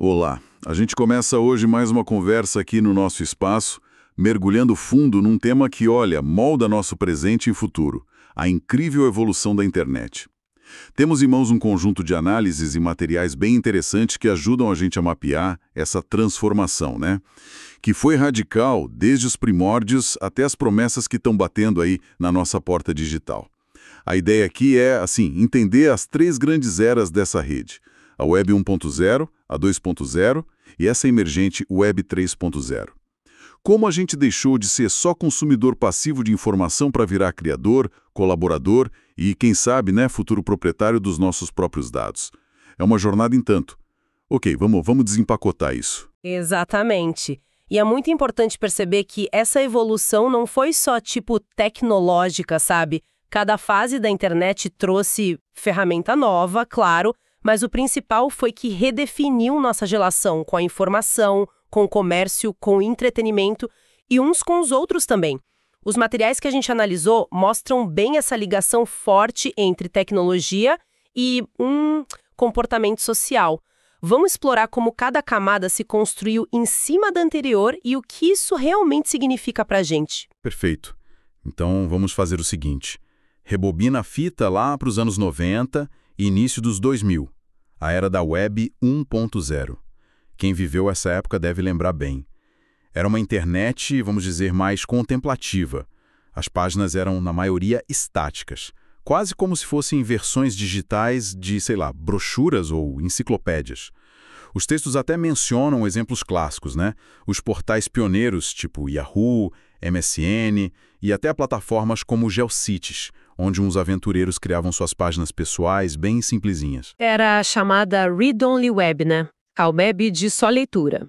Olá, a gente começa hoje mais uma conversa aqui no nosso espaço, mergulhando fundo num tema que, olha, molda nosso presente e futuro, a incrível evolução da internet. Temos em mãos um conjunto de análises e materiais bem interessantes que ajudam a gente a mapear essa transformação, né? Que foi radical desde os primórdios até as promessas que estão batendo aí na nossa porta digital. A ideia aqui é, assim, entender as três grandes eras dessa rede: a Web 1.0, a 2.0 e essa emergente Web 3.0. Como a gente deixou de ser só consumidor passivo de informação para virar criador, colaborador e, quem sabe, né, futuro proprietário dos nossos próprios dados. É uma jornada em tanto. Ok, vamos desempacotar isso. Exatamente. E é muito importante perceber que essa evolução não foi só tipo tecnológica, sabe? Cada fase da internet trouxe ferramenta nova, claro, mas o principal foi que redefiniu nossa relação com a informação, com o comércio, com o entretenimento e uns com os outros também. Os materiais que a gente analisou mostram bem essa ligação forte entre tecnologia e comportamento social. Vamos explorar como cada camada se construiu em cima da anterior e o que isso realmente significa pra gente. Perfeito. Então vamos fazer o seguinte: rebobina a fita lá para os anos 90 e início dos 2000, a era da Web 1.0. Quem viveu essa época deve lembrar bem. Era uma internet, vamos dizer, mais contemplativa. As páginas eram, na maioria, estáticas, quase como se fossem versões digitais de, sei lá, brochuras ou enciclopédias. Os textos até mencionam exemplos clássicos, né? Os portais pioneiros, tipo Yahoo, MSN e até plataformas como GeoCities, onde uns aventureiros criavam suas páginas pessoais bem simplesinhas. Era a chamada Read-Only Web, né? A web de só leitura.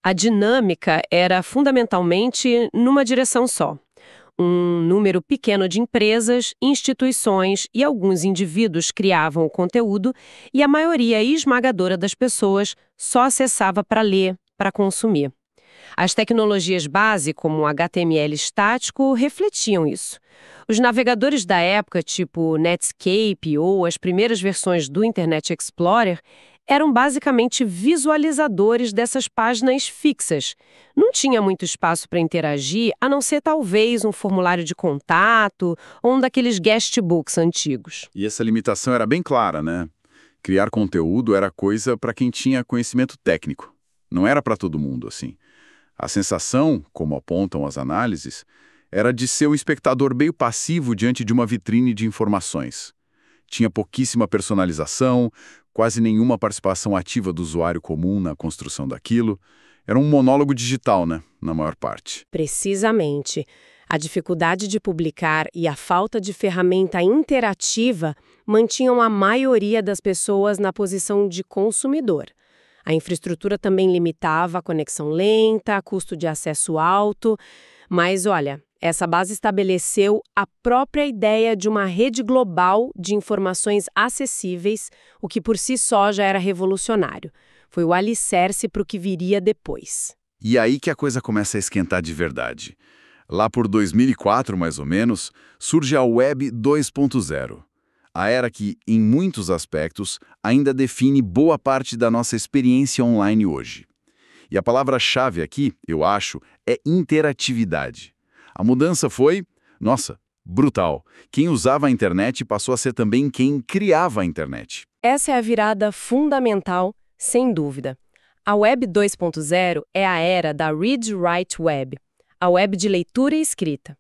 A dinâmica era fundamentalmente numa direção só. Um número pequeno de empresas, instituições e alguns indivíduos criavam o conteúdo e a maioria esmagadora das pessoas só acessava para ler, para consumir. As tecnologias base, como o HTML estático, refletiam isso. Os navegadores da época, tipo Netscape ou as primeiras versões do Internet Explorer, eram basicamente visualizadores dessas páginas fixas. Não tinha muito espaço para interagir, a não ser talvez um formulário de contato ou um daqueles guestbooks antigos. E essa limitação era bem clara, né? Criar conteúdo era coisa para quem tinha conhecimento técnico. Não era para todo mundo, assim. A sensação, como apontam as análises, era de ser um espectador meio passivo diante de uma vitrine de informações. Tinha pouquíssima personalização, quase nenhuma participação ativa do usuário comum na construção daquilo. Era um monólogo digital, né, na maior parte. Precisamente. A dificuldade de publicar e a falta de ferramenta interativa mantinham a maioria das pessoas na posição de consumidor. A infraestrutura também limitava a conexão lenta, custo de acesso alto, mas olha, essa base estabeleceu a própria ideia de uma rede global de informações acessíveis, o que por si só já era revolucionário. Foi o alicerce para o que viria depois. E aí que a coisa começa a esquentar de verdade. Lá por 2004, mais ou menos, surge a Web 2.0. A era que, em muitos aspectos, ainda define boa parte da nossa experiência online hoje. E a palavra-chave aqui, eu acho, é interatividade. A mudança foi, nossa, brutal. Quem usava a internet passou a ser também quem criava a internet. Essa é a virada fundamental, sem dúvida. A Web 2.0 é a era da Read-Write Web, a web de leitura e escrita.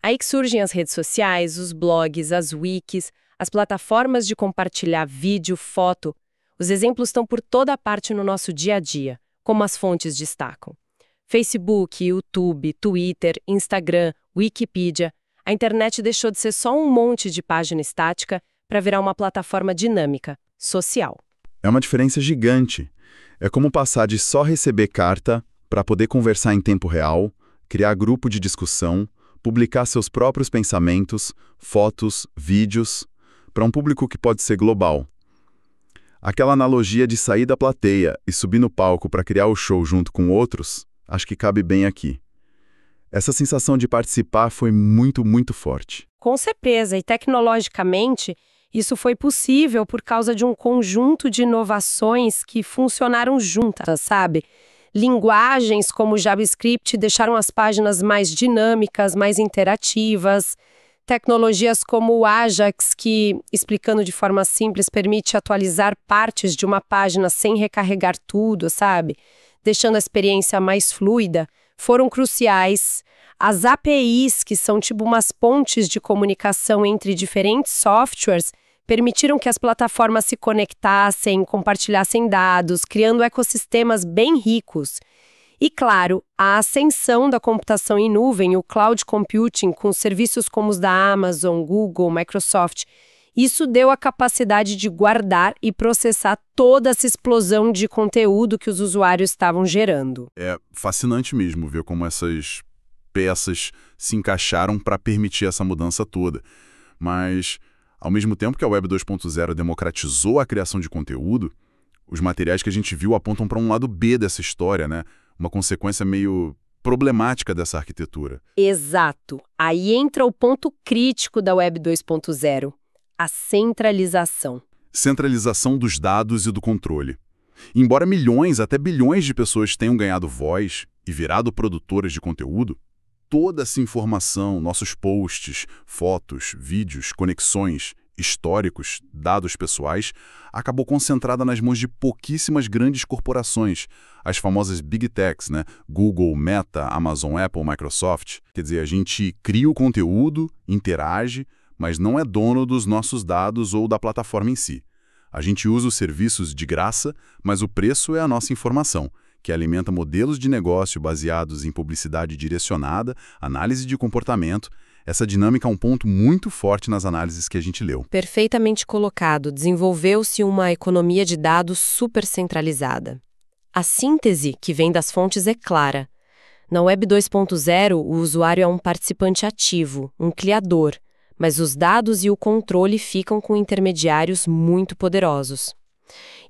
Aí que surgem as redes sociais, os blogs, as wikis, as plataformas de compartilhar vídeo, foto. Os exemplos estão por toda parte no nosso dia a dia, como as fontes destacam. Facebook, YouTube, Twitter, Instagram, Wikipedia. A internet deixou de ser só um monte de página estática para virar uma plataforma dinâmica, social. É uma diferença gigante. É como passar de só receber carta para poder conversar em tempo real, criar grupo de discussão, publicar seus próprios pensamentos, fotos, vídeos, para um público que pode ser global. Aquela analogia de sair da plateia e subir no palco para criar o show junto com outros, acho que cabe bem aqui. Essa sensação de participar foi muito, muito forte. Com certeza, e tecnologicamente, Isso foi possível por causa de um conjunto de inovações que funcionaram juntas, sabe? Linguagens como JavaScript deixaram as páginas mais dinâmicas, mais interativas. Tecnologias como o Ajax, que, explicando de forma simples, permite atualizar partes de uma página sem recarregar tudo, sabe? Deixando a experiência mais fluida, foram cruciais. As APIs, que são tipo umas pontes de comunicação entre diferentes softwares, permitiram que as plataformas se conectassem, compartilhassem dados, criando ecossistemas bem ricos. E, claro, a ascensão da computação em nuvem, o cloud computing, com serviços como os da Amazon, Google, Microsoft, isso deu a capacidade de guardar e processar toda essa explosão de conteúdo que os usuários estavam gerando. É fascinante mesmo ver como essas peças se encaixaram para permitir essa mudança toda. Mas, ao mesmo tempo que a Web 2.0 democratizou a criação de conteúdo, os materiais que a gente viu apontam para um lado B dessa história, né? Uma consequência meio problemática dessa arquitetura. Exato. Aí entra o ponto crítico da Web 2.0, a centralização. Centralização dos dados e do controle. Embora milhões, até bilhões de pessoas tenham ganhado voz e virado produtoras de conteúdo, toda essa informação, nossos posts, fotos, vídeos, conexões, históricos, dados pessoais, acabou concentrada nas mãos de pouquíssimas grandes corporações, as famosas Big Techs, né? Google, Meta, Amazon, Apple, Microsoft. Quer dizer, a gente cria o conteúdo, interage, mas não é dono dos nossos dados ou da plataforma em si. A gente usa os serviços de graça, mas o preço é a nossa informação, que alimenta modelos de negócio baseados em publicidade direcionada, análise de comportamento. Essa dinâmica é um ponto muito forte nas análises que a gente leu. Perfeitamente colocado. Desenvolveu-se uma economia de dados super centralizada. A síntese que vem das fontes é clara. Na Web 2.0, o usuário é um participante ativo, um criador, mas os dados e o controle ficam com intermediários muito poderosos.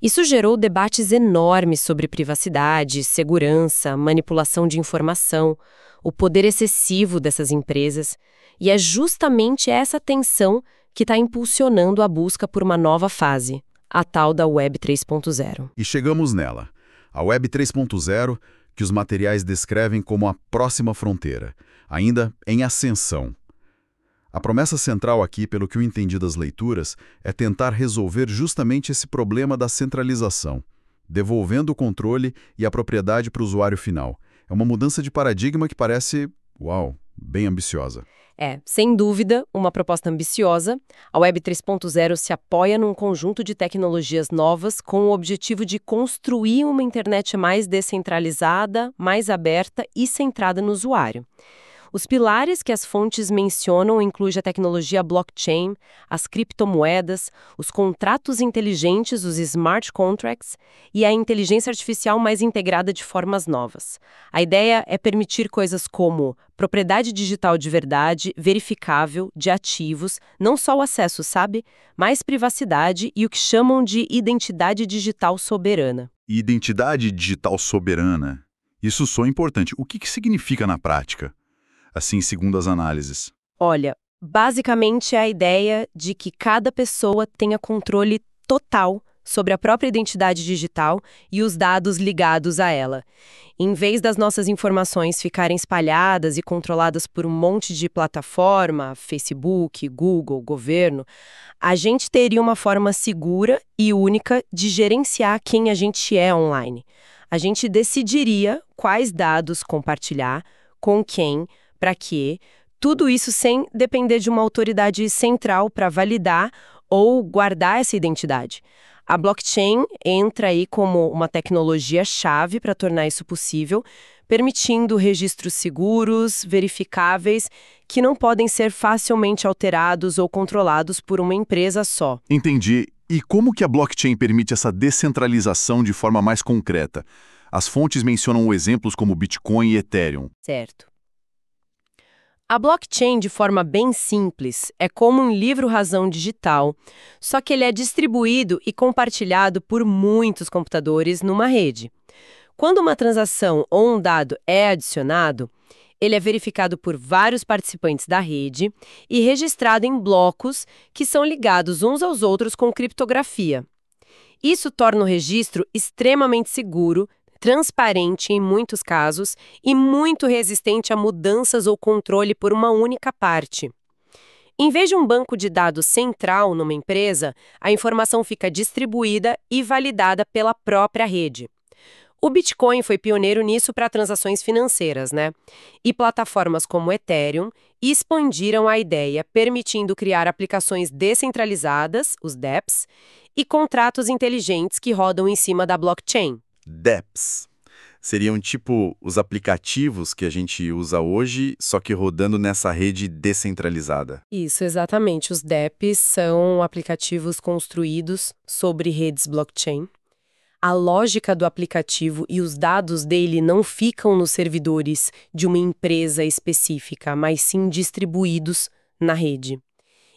Isso gerou debates enormes sobre privacidade, segurança, manipulação de informação, o poder excessivo dessas empresas, e é justamente essa tensão que está impulsionando a busca por uma nova fase, a tal da Web 3.0. E chegamos nela, a Web 3.0, que os materiais descrevem como a próxima fronteira, ainda em ascensão. A promessa central aqui, pelo que eu entendi das leituras, é tentar resolver justamente esse problema da centralização, devolvendo o controle e a propriedade para o usuário final. É uma mudança de paradigma que parece, uau, bem ambiciosa. É, sem dúvida, uma proposta ambiciosa. A Web 3.0 se apoia num conjunto de tecnologias novas com o objetivo de construir uma internet mais descentralizada, mais aberta e centrada no usuário. Os pilares que as fontes mencionam incluem a tecnologia blockchain, as criptomoedas, os contratos inteligentes, os smart contracts, e a inteligência artificial mais integrada de formas novas. A ideia é permitir coisas como propriedade digital de verdade, verificável, de ativos, não só o acesso, sabe? Mais privacidade e o que chamam de identidade digital soberana. Identidade digital soberana. Isso soa importante. O que significa na prática? Assim, segundo as análises. Olha, basicamente é a ideia de que cada pessoa tenha controle total sobre a própria identidade digital e os dados ligados a ela. Em vez das nossas informações ficarem espalhadas e controladas por um monte de plataforma, Facebook, Google, governo, a gente teria uma forma segura e única de gerenciar quem a gente é online. A gente decidiria quais dados compartilhar, com quem, para quê, tudo isso sem depender de uma autoridade central para validar ou guardar essa identidade. A blockchain entra aí como uma tecnologia-chave para tornar isso possível, permitindo registros seguros, verificáveis, que não podem ser facilmente alterados ou controlados por uma empresa só. Entendi. E como que a blockchain permite essa descentralização de forma mais concreta? As fontes mencionam exemplos como Bitcoin e Ethereum. Certo. A blockchain, de forma bem simples, é como um livro-razão digital, só que ele é distribuído e compartilhado por muitos computadores numa rede. Quando uma transação ou um dado é adicionado, Ele é verificado por vários participantes da rede e registrado em blocos que são ligados uns aos outros com criptografia. Isso torna o registro extremamente seguro, transparente em muitos casos e muito resistente a mudanças ou controle por uma única parte. Em vez de um banco de dados central numa empresa, a informação fica distribuída e validada pela própria rede. O Bitcoin foi pioneiro nisso para transações financeiras, né? E plataformas como Ethereum expandiram a ideia, permitindo criar aplicações descentralizadas, os dApps, e contratos inteligentes que rodam em cima da blockchain. dApps. Seriam tipo os aplicativos que a gente usa hoje, só que rodando nessa rede descentralizada. Isso, exatamente. Os dApps são aplicativos construídos sobre redes blockchain. A lógica do aplicativo e os dados dele não ficam nos servidores de uma empresa específica, mas sim distribuídos na rede.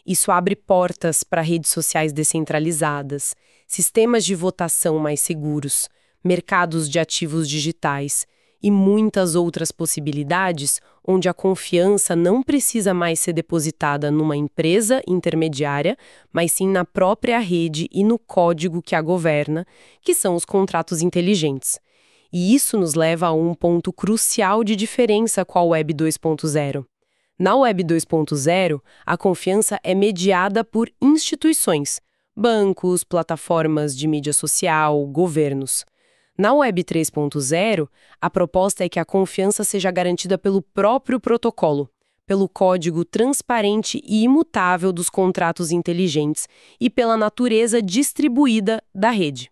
Isso abre portas para redes sociais descentralizadas, sistemas de votação mais seguros, mercados de ativos digitais e muitas outras possibilidades onde a confiança não precisa mais ser depositada numa empresa intermediária, mas sim na própria rede e no código que a governa, que são os contratos inteligentes. E isso nos leva a um ponto crucial de diferença com a Web 2.0. Na Web 2.0, a confiança é mediada por instituições, bancos, plataformas de mídia social, governos. Na Web 3.0, a proposta é que a confiança seja garantida pelo próprio protocolo, pelo código transparente e imutável dos contratos inteligentes e pela natureza distribuída da rede.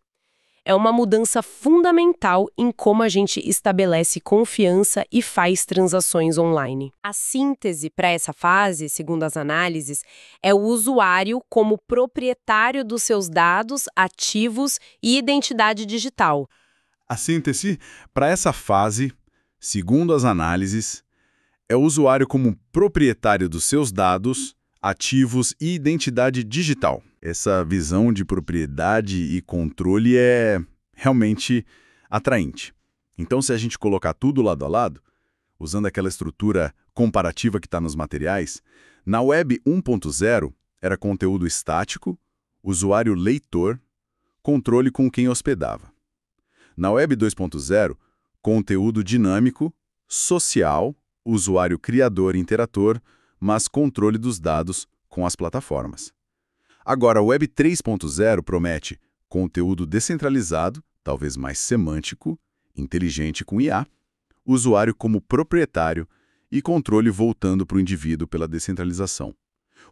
É uma mudança fundamental em como a gente estabelece confiança e faz transações online. A síntese para essa fase, segundo as análises, é o usuário como proprietário dos seus dados, ativos e identidade digital. A síntese para essa fase, segundo as análises, é o usuário como proprietário dos seus dados, ativos e identidade digital. Essa visão de propriedade e controle é realmente atraente. Então, se a gente colocar tudo lado a lado, usando aquela estrutura comparativa que está nos materiais, na Web 1.0 era conteúdo estático, usuário leitor, controle com quem hospedava. Na Web 2.0, conteúdo dinâmico, social, usuário criador e interator, mas controle dos dados com as plataformas. Agora, a Web 3.0 promete conteúdo descentralizado, talvez mais semântico, inteligente com IA, usuário como proprietário e controle voltando para o indivíduo pela descentralização.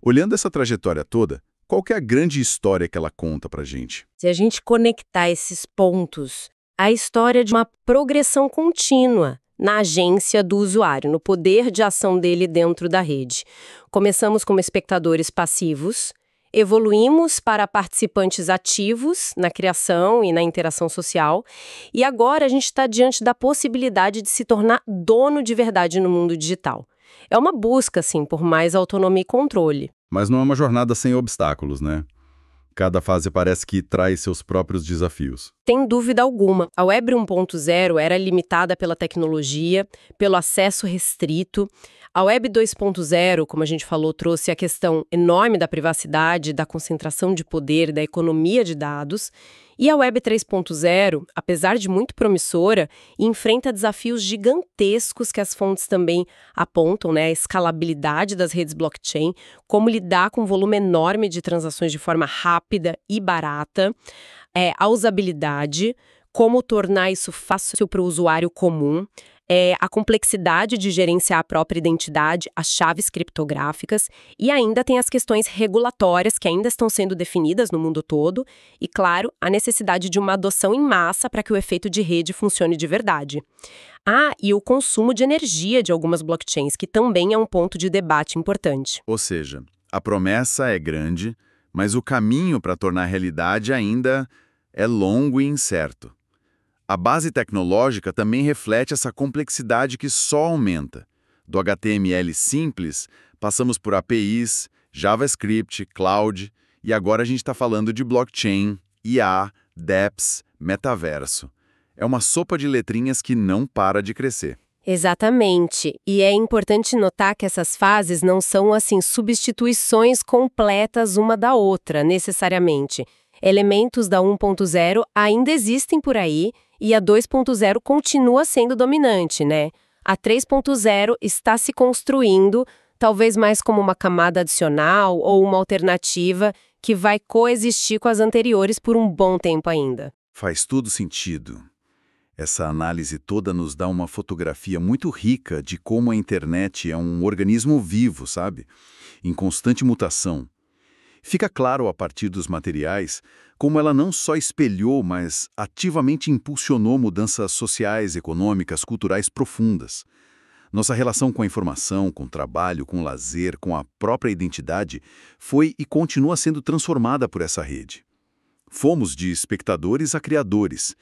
Olhando essa trajetória toda, qual que é a grande história que ela conta para a gente? Se a gente conectar esses pontos, a história de uma progressão contínua na agência do usuário, no poder de ação dele dentro da rede. Começamos como espectadores passivos, evoluímos para participantes ativos na criação e na interação social, e agora a gente está diante da possibilidade de se tornar dono de verdade no mundo digital. É uma busca, sim, por mais autonomia e controle. Mas não é uma jornada sem obstáculos, né? Cada fase parece que traz seus próprios desafios. Sem dúvida alguma, a Web 1.0 era limitada pela tecnologia, pelo acesso restrito. A Web 2.0, como a gente falou, trouxe a questão enorme da privacidade, da concentração de poder, da economia de dados. E a Web 3.0, apesar de muito promissora, enfrenta desafios gigantescos que as fontes também apontam, né? A escalabilidade das redes blockchain, como lidar com um volume enorme de transações de forma rápida e barata, a usabilidade, como tornar isso fácil para o usuário comum, a complexidade de gerenciar a própria identidade, as chaves criptográficas, e ainda tem as questões regulatórias que ainda estão sendo definidas no mundo todo, e, claro, a necessidade de uma adoção em massa para que o efeito de rede funcione de verdade. E o consumo de energia de algumas blockchains, que também é um ponto de debate importante. Ou seja, a promessa é grande, mas o caminho para tornar realidade ainda é longo e incerto. A base tecnológica também reflete essa complexidade que só aumenta. Do HTML simples, passamos por APIs, JavaScript, Cloud, e agora a gente está falando de blockchain, IA, dApps, metaverso. É uma sopa de letrinhas que não para de crescer. Exatamente. E é importante notar que essas fases não são, assim, substituições completas uma da outra, necessariamente. Elementos da 1.0 ainda existem por aí e a 2.0 continua sendo dominante, né? A 3.0 está se construindo, talvez mais como uma camada adicional ou uma alternativa que vai coexistir com as anteriores por um bom tempo ainda. Faz todo sentido. Essa análise toda nos dá uma fotografia muito rica de como a internet é um organismo vivo, sabe? Em constante mutação. Fica claro a partir dos materiais como ela não só espelhou, mas ativamente impulsionou mudanças sociais, econômicas, culturais profundas. Nossa relação com a informação, com o trabalho, com o lazer, com a própria identidade foi e continua sendo transformada por essa rede. Fomos de espectadores a criadores,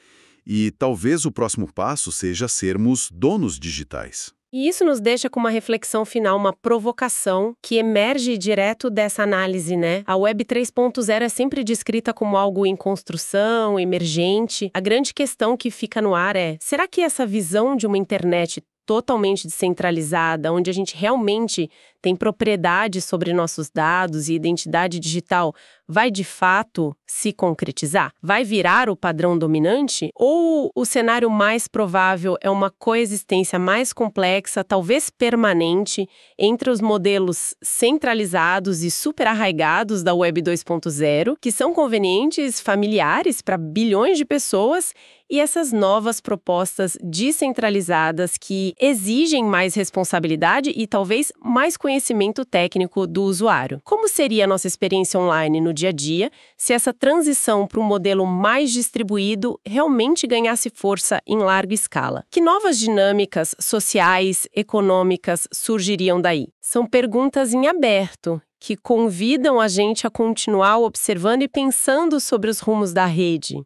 e talvez o próximo passo seja sermos donos digitais. E isso nos deixa com uma reflexão final, uma provocação que emerge direto dessa análise, né? A Web 3.0 é sempre descrita como algo em construção, emergente. A grande questão que fica no ar é: será que essa visão de uma internet totalmente descentralizada, onde a gente realmente tem propriedade sobre nossos dados e identidade digital, vai de fato se concretizar? Vai virar o padrão dominante? Ou o cenário mais provável é uma coexistência mais complexa, talvez permanente, entre os modelos centralizados e super arraigados da Web 2.0, que são convenientes, familiares para bilhões de pessoas, e essas novas propostas descentralizadas que exigem mais responsabilidade e talvez mais conhecimento técnico do usuário? Como seria a nossa experiência online no dia a dia se essa transição para um modelo mais distribuído realmente ganhasse força em larga escala? Que novas dinâmicas sociais, econômicas surgiriam daí? São perguntas em aberto que convidam a gente a continuar observando e pensando sobre os rumos da rede.